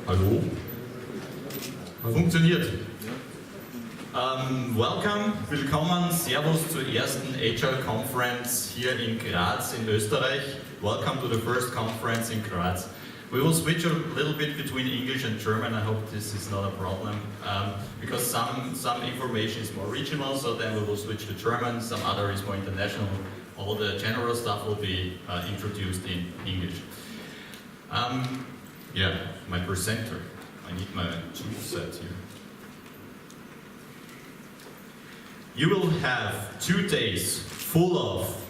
Hallo? Funktioniert. Welcome, willkommen, Servus zur ersten Agile Conference hier in Graz in Österreich. Welcome to the first conference in Graz. We will switch a little bit between English and German. I hope this is not a problem, because some information is more regional, so then we will switch to German, some other is more international. All the general stuff will be introduced in English. Yeah, my presenter. I need my tool set here. You will have 2 days full of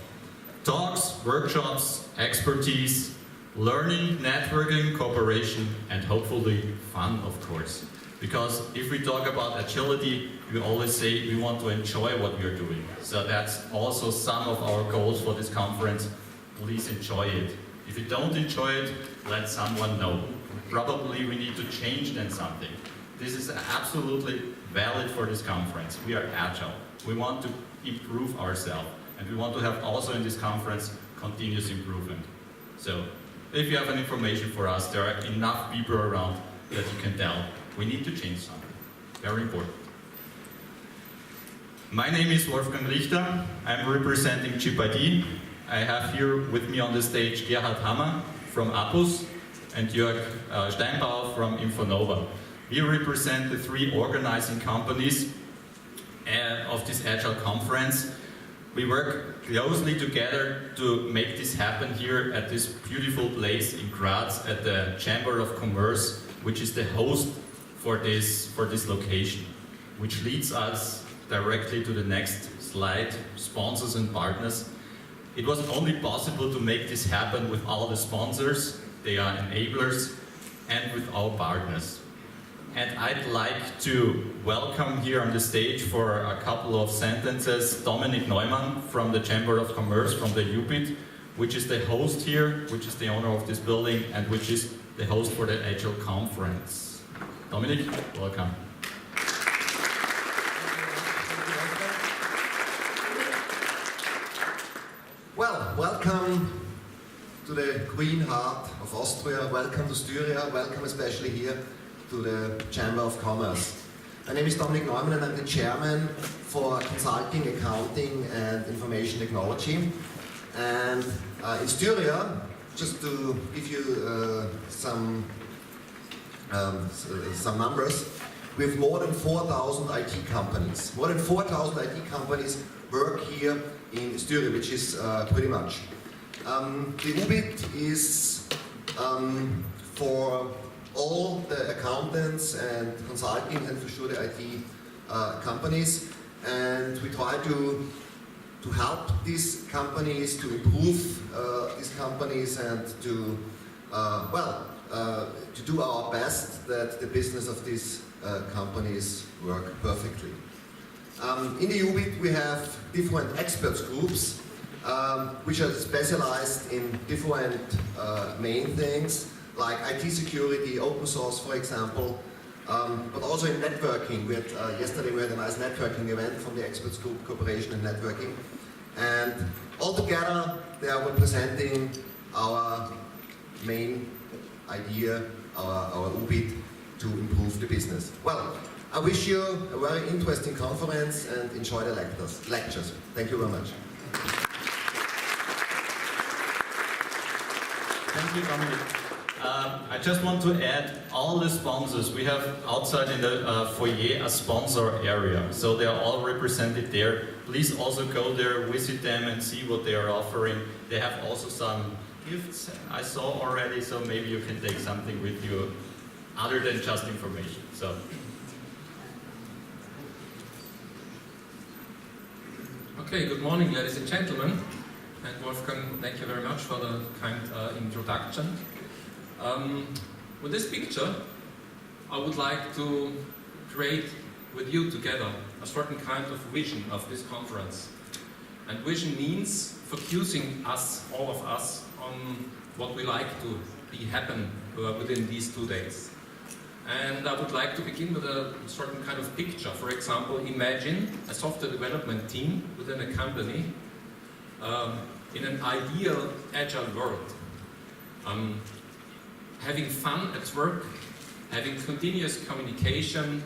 talks, workshops, expertise, learning, networking, cooperation, and hopefully fun, of course. Because if we talk about agility, we always say we want to enjoy what we are doing. So that's also some of our goals for this conference. Please enjoy it. If you don't enjoy it, let someone know. Probably we need to change then something. This is absolutely valid for this conference. We are agile. We want to improve ourselves. And we want to have also in this conference continuous improvement. So if you have any information for us, there are enough people around that you can tell. We need to change something. Very important. My name is Wolfgang Richter. I'm representing ChipID. I have here with me on the stage Gerhard Hammer from Apus and Jörg Steinbauer from Infonova. We represent the 3 organizing companies of this Agile conference. We work closely together to make this happen here at this beautiful place in Graz at the Chamber of Commerce, which is the host for this location, which leads us directly to the next slide, sponsors and partners. It was only possible to make this happen with all the sponsors, they are enablers, and with our partners. And I'd like to welcome here on the stage for a couple of sentences Dominik Neumann from the Chamber of Commerce, from the UBIT, which is the host here, which is the owner of this building, and which is the host for the Agile conference. Dominik, welcome. Well, welcome to the Queen Heart of Austria, welcome to Styria, welcome especially here to the Chamber of Commerce. My name is Dominik Neumann and I'm the chairman for Consulting, Accounting and Information Technology. And in Styria, just to give you some numbers, we have more than 4,000 IT companies. More than 4,000 IT companies work here in Styria, which is pretty much. The UBIT is for all the accountants and consulting and for sure the IT companies, and we try to help these companies, to improve these companies and to do our best that the business of these companies work perfectly. In the UBIT we have different experts groups which are specialized in different main things like IT security, open source for example, but also in networking. Yesterday we had a nice networking event from the experts group, cooperation and networking, and altogether they are representing our main idea, our UBIT, to improve the business. Well, I wish you a very interesting conference and enjoy the lectures. Thank you very much. Thank you, Dominik. I just want to add all the sponsors. We have outside in the foyer a sponsor area, so they are all represented there. Please also go there, visit them and see what they are offering. They have also some gifts I saw already, so maybe you can take something with you other than just information. So. Okay, good morning ladies and gentlemen, and Wolfgang, thank you very much for the kind introduction. With this picture I would like to create with you together a certain kind of vision of this conference. And vision means focusing us, all of us, on what we like to be happen within these 2 days. And I would like to begin with a certain kind of picture. For example, imagine a software development team within a company in an ideal agile world. Having fun at work, having continuous communication,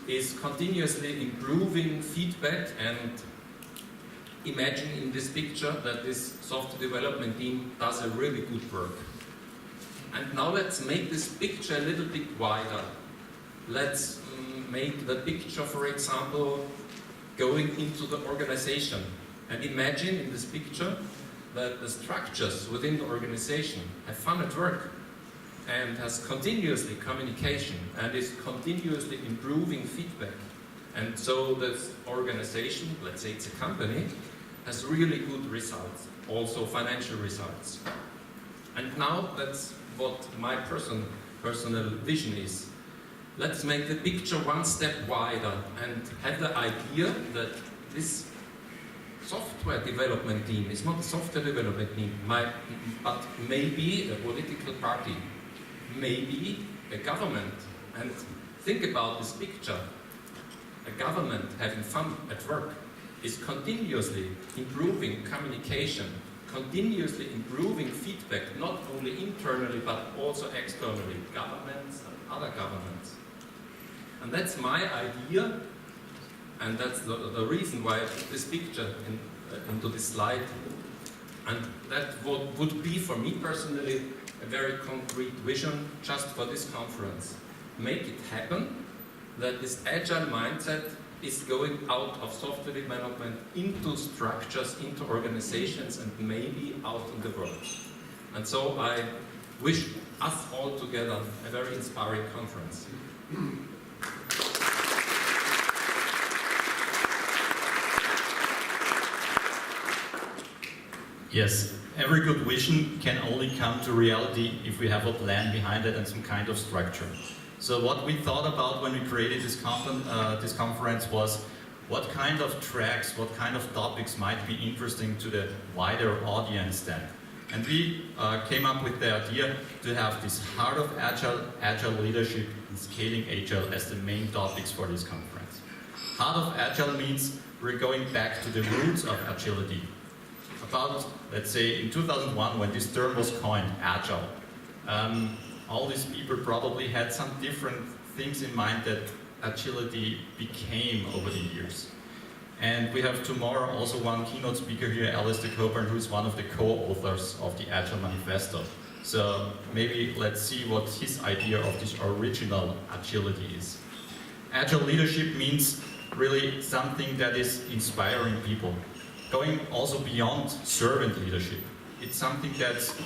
is continuously improving feedback, and imagine in this picture that this software development team does a really good work. And now let's make this picture a little bit wider. Let's make the picture, for example, going into the organization. And imagine in this picture that the structures within the organization have fun at work and has continuously communication and is continuously improving feedback. And so this organization, let's say it's a company, has really good results, also financial results. And now that's what my personal vision is. Let's make the picture one step wider and have the idea that this software development team is not a software development team, but maybe a political party, maybe a government. And think about this picture. A government having fun at work is continuously improving communication, continuously improving feedback, not only internally but also externally, governments and other governments. And that's my idea, and that's the reason why I put this picture into this slide. And that would be, for me personally, a very concrete vision just for this conference. Make it happen that this agile mindset is going out of software development into structures, into organizations, and maybe out in the world. And so I wish us all together a very inspiring conference. Yes, every good vision can only come to reality if we have a plan behind it and some kind of structure. So what we thought about when we created this conference was what kind of tracks, what kind of topics might be interesting to the wider audience then. And we came up with the idea to have this heart of agile leadership and scaling agile as the main topics for this conference. Heart of agile means we're going back to the roots of agility. About, let's say, in 2001, when this term was coined, agile, all these people probably had some different things in mind that agility became over the years. And we have tomorrow also one keynote speaker here, Alistair Coburn, who is one of the co-authors of the Agile Manifesto. So maybe let's see what his idea of this original agility is. Agile leadership means really something that is inspiring people. Going also beyond servant leadership. It's something that's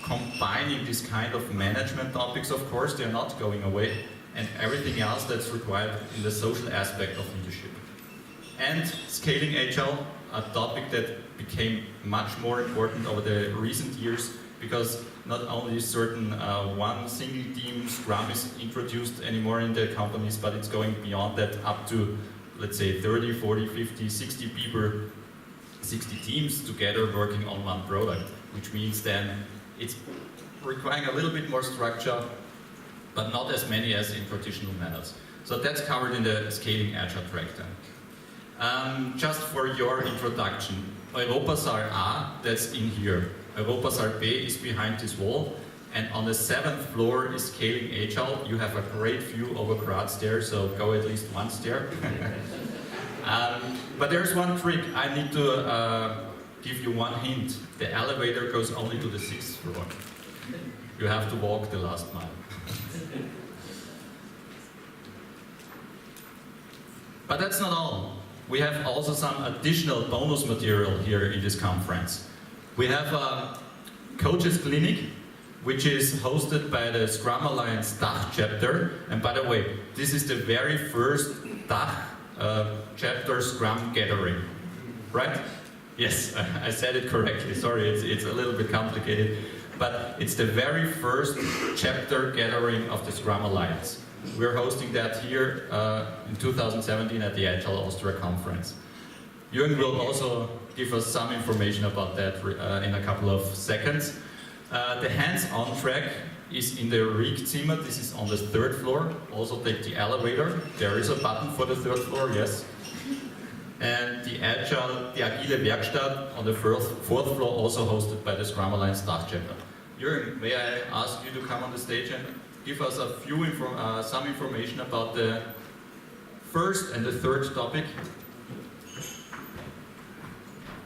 combining this kind of management topics, of course, they're not going away, and everything else that's required in the social aspect of leadership. And scaling agile, a topic that became much more important over the recent years, because not only certain one single team Scrum is introduced anymore in the companies, but it's going beyond that up to, let's say, 30, 40, 50, 60 people, 60 teams together working on one product, which means then it's requiring a little bit more structure, but not as many as in traditional methods. So that's covered in the Scaling Agile track then. Just for your introduction, Europasaal A, that's in here. Europasaal B is behind this wall, and on the 7th floor is Scaling Agile. You have a great view over Graz there, so go at least once there. But there's one trick. I need to give you one hint. The elevator goes only to the 6th floor. You have to walk the last mile. But that's not all. We have also some additional bonus material here in this conference. We have a coaches clinic, which is hosted by the Scrum Alliance DACH chapter. And by the way, this is the very first DACH chapter Scrum gathering, right? Yes, I said it correctly. Sorry, it's a little bit complicated. But it's the very first chapter gathering of the Scrum Alliance. We're hosting that here in 2017 at the Agile Austria conference. Jürgen will also give us some information about that in a couple of seconds. The hands-on track is in the Riegzimmer. This is on the 3rd floor. Also take the elevator. There is a button for the 3rd floor, yes. And the Agile Werkstatt on the 4th floor, also hosted by the Scrum Alliance DACH chapter. Jürgen, may I ask you to come on the stage and give us a few some information about the first and the third topic?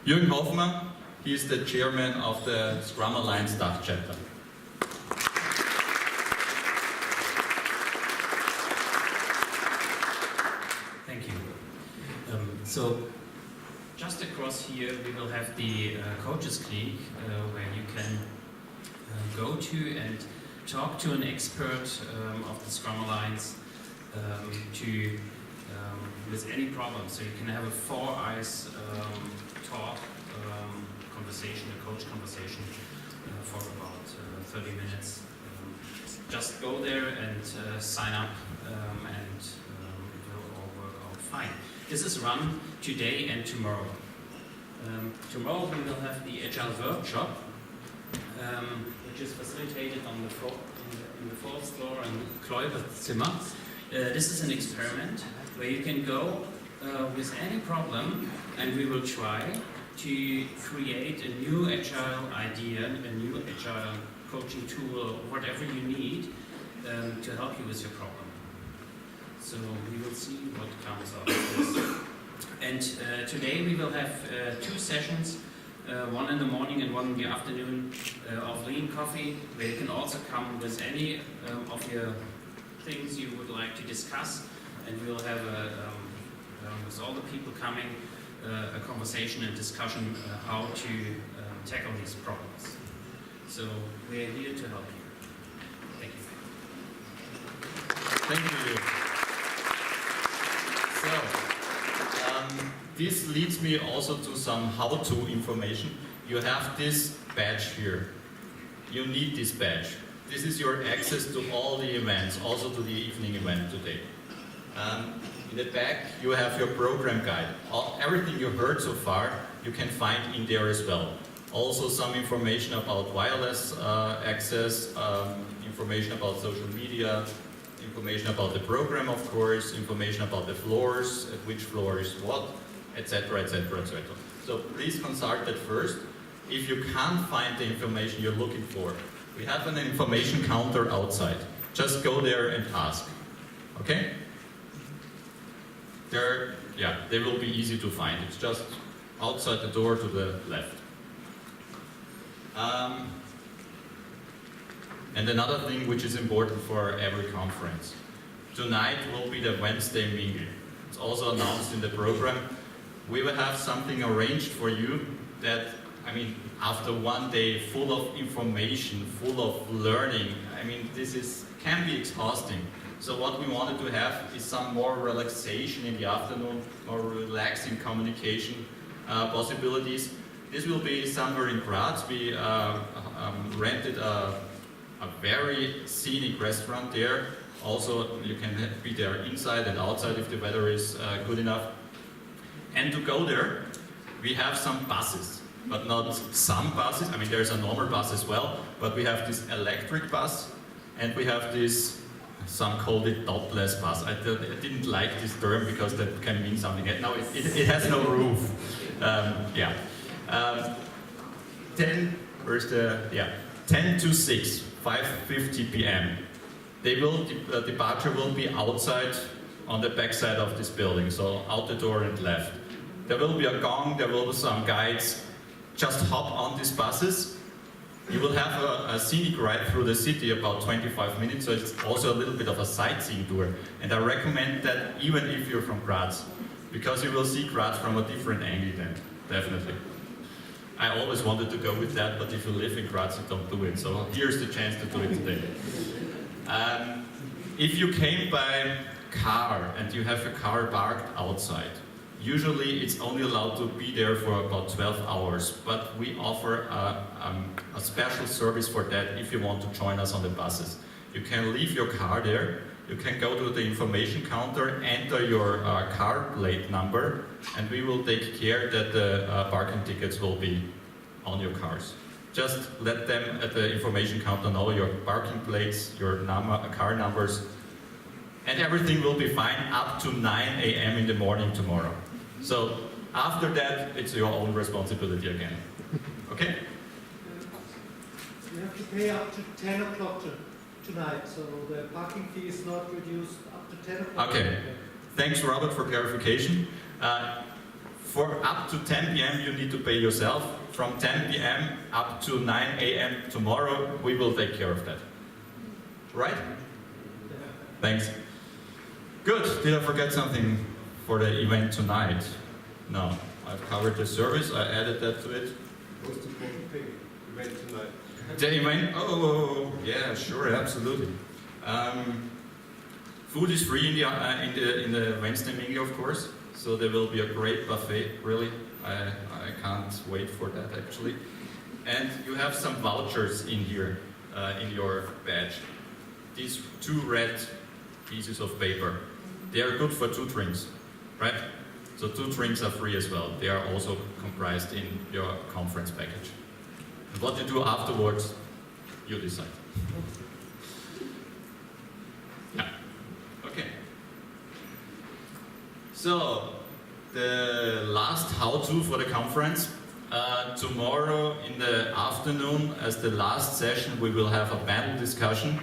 Jürgen Hoffmann, he is the chairman of the Scrum Alliance DACH chapter. Thank you. So, just across here we will have the Coaches Clinic where you can go to and talk to an expert of the Scrum Alliance with any problem. So you can have a four eyes talk, conversation, a coach conversation for about 30 minutes. Just go there and sign up and it will all work out fine. This is run today and tomorrow. Tomorrow we will have the Agile workshop, which is facilitated on in the fourth floor in Kläuberzimmer. This is an experiment where you can go with any problem and we will try to create a new Agile idea, a new Agile coaching tool, or whatever you need to help you with your problem. So we will see what comes out of this. And today we will have two sessions, one in the morning and one in the afternoon of Lean Coffee, where you can also come with any of your things you would like to discuss, and we will have with all the people coming a conversation and discussion how to tackle these problems. So we are here to help you. Thank you. Thank you. So, this leads me also to some how-to information. You have this badge here. You need this badge. This is your access to all the events, also to the evening event today. In the back, you have your program guide. Everything you heard so far, you can find in there as well. Also some information about wireless access, information about social media, information about the program, of course, information about the floors, at which floor is what, etc., etc., etc. So please consult that first. If you can't find the information you're looking for, we have an information counter outside. Just go there and ask. Okay? They will be easy to find. It's just outside the door to the left. And another thing which is important for every conference. Tonight will be the Wednesday mingle. It's also announced in the program. We will have something arranged for you that, I mean, after one day full of information, full of learning, I mean, can be exhausting. So what we wanted to have is some more relaxation in the afternoon, more relaxing communication possibilities. This will be somewhere in Graz. We rented a very scenic restaurant there. Also, you can be there inside and outside if the weather is good enough. And to go there, we have some buses, but not some buses. I mean, there's a normal bus as well, but we have this electric bus, and we have this, some called it topless bus. I didn't like this term because that can mean something. No, it has no roof. 10 to 6, 5:50 p.m. Departure will be outside on the back side of this building, so out the door and left. There will be a gong, there will be some guides. Just hop on these buses. You will have a scenic ride through the city, about 25 minutes, so it's also a little bit of a sightseeing tour. And I recommend that even if you're from Graz, because you will see Graz from a different angle then, definitely. I always wanted to go with that, but if you live in Graz, you don't do it. So here's the chance to do it today. If you came by car and you have your car parked outside, usually it's only allowed to be there for about 12 hours, but we offer a special service for that if you want to join us on the buses. You can leave your car there, you can go to the information counter, enter your car plate number, and we will take care that the parking tickets will be on your cars. Just let them at the information counter know your parking plates, your car numbers, and everything will be fine up to 9 a.m. in the morning tomorrow. So after that, it's your own responsibility again. Okay? to pay up to 10 o'clock tonight, so the parking fee is not reduced up to 10 o'clock. Okay. Thanks, Robert, for clarification. For up to 10 p.m. you need to pay yourself. From 10 p.m. up to 9 a.m. tomorrow, we will take care of that. Right? Thanks. Good. Did I forget something for the event tonight? No. I've covered the service. I added that to it. Most important thing, event tonight. The event? Oh, yeah, sure, absolutely. Food is free in the Wednesday mingle, of course. So there will be a great buffet, really. I can't wait for that, actually. And you have some vouchers in here, in your badge. These 2 red pieces of paper. They are good for 2 drinks, right? So 2 drinks are free as well. They are also comprised in your conference package. And what you do afterwards, you decide. Yeah. Okay. So, the last how-to for the conference. Tomorrow in the afternoon, as the last session, we will have a panel discussion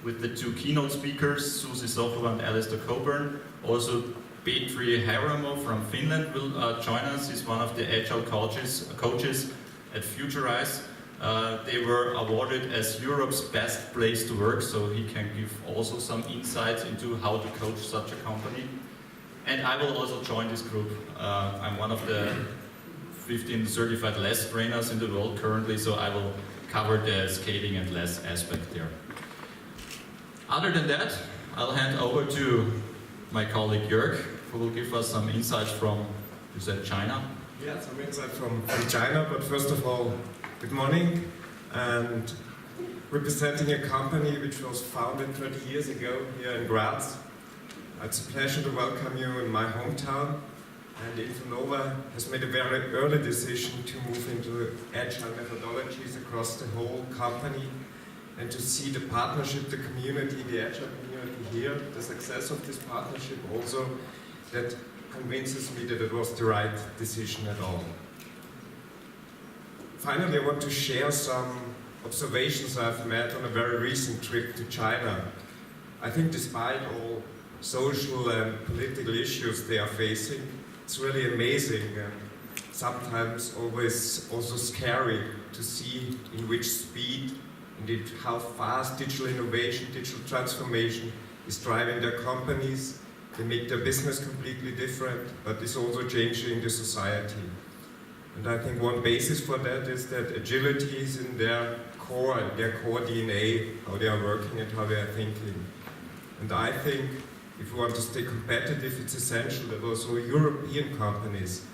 with the 2 keynote speakers, Susi Sochova and Alistair Coburn. Also, Petri Haramo from Finland will join us. He's one of the Agile coaches at Futurize. They were awarded as Europe's best place to work, so he can give also some insights into how to coach such a company. And I will also join this group. I'm one of the 15 certified LESS trainers in the world currently, so I will cover the scaling and LESS aspect there. Other than that, I'll hand over to my colleague Jörg, who will give us some insights from, you said China? Yeah, some insight from China, but first of all, good morning. And representing a company which was founded 30 years ago here in Graz. It's a pleasure to welcome you in my hometown. And Infonova has made a very early decision to move into agile methodologies across the whole company and to see the partnership, the community, the agile community here, the success of this partnership also, that convinces me that it was the right decision at all. Finally, I want to share some observations I've made on a very recent trip to China. I think despite all social and political issues they are facing, it's really amazing and sometimes always also scary to see in which speed and how fast digital innovation, digital transformation is driving their companies. They make their business completely different, but it's also changing the society. And I think one basis for that is that agility is in their core DNA, how they are working and how they are thinking. And I think if we want to stay competitive, it's essential that also European companies,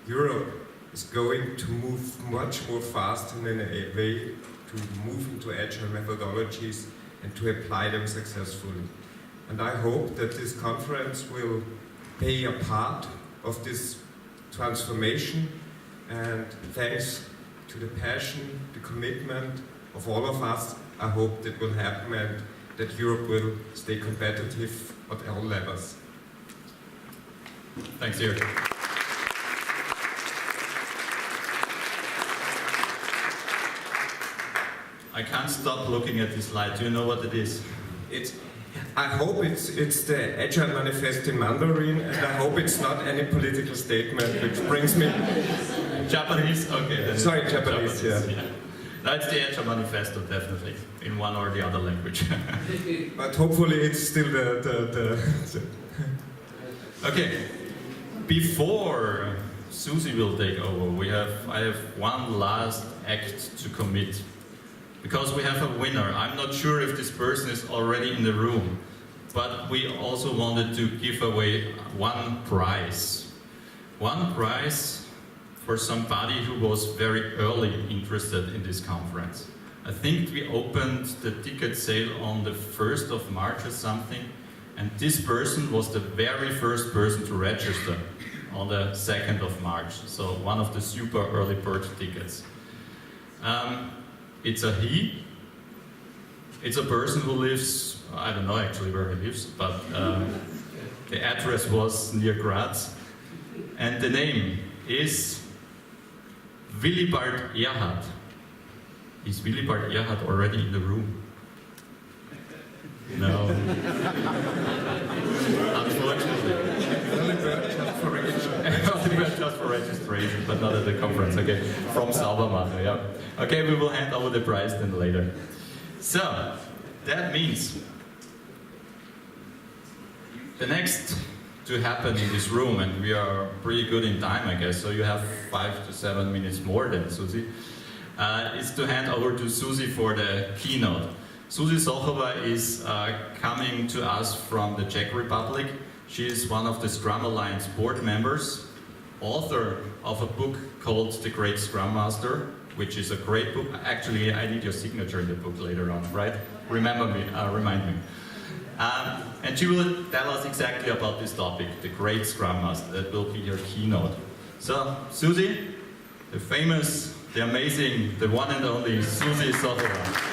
Europe is going to move much more fast in a way to move into agile methodologies and to apply them successfully. And I hope that this conference will play a part of this transformation, and thanks to the passion, the commitment of all of us, I hope that will happen and that Europe will stay competitive at all levels. Thanks, Jörg. I can't stop looking at this slide. Do you know what it is? I hope it's the Agile Manifest in Mandarin, and I hope it's not any political statement which brings me... Japanese? Okay. Then Sorry, Japanese, yeah. That's the Agile Manifesto, definitely, in one or the other language. But hopefully it's still the... Okay, before Susi will take over, I have one last act to commit. Because we have a winner. I'm not sure if this person is already in the room, but we also wanted to give away one prize. One prize for somebody who was very early interested in this conference. I think we opened the ticket sale on the 1st of March or something, and this person was the very first person to register on the 2nd of March. So one of the super early bird tickets. It's a he. It's a person who lives, I don't know actually where he lives, but the address was near Graz. And the name is Willibald Erhard. Is Willibald Erhard already in the room? No. Unfortunately. Just for registration, but not at the conference. Okay, from Saubermacher, yeah. Okay, we will hand over the prize then later. So, that means the next to happen in this room, and we are pretty good in time, I guess, so you have 5 to 7 minutes more than Susi, is to hand over to Susi for the keynote. Susi Sochova is coming to us from the Czech Republic. She is one of the Scrum Alliance board members, author of a book called The Great Scrum Master, which is a great book. Actually, I need your signature in the book later on, right? Remind me. And she will tell us exactly about this topic, the Great Scrum Master. That will be your keynote. So, Susi, the famous, the amazing, the one and only Susi Sochova.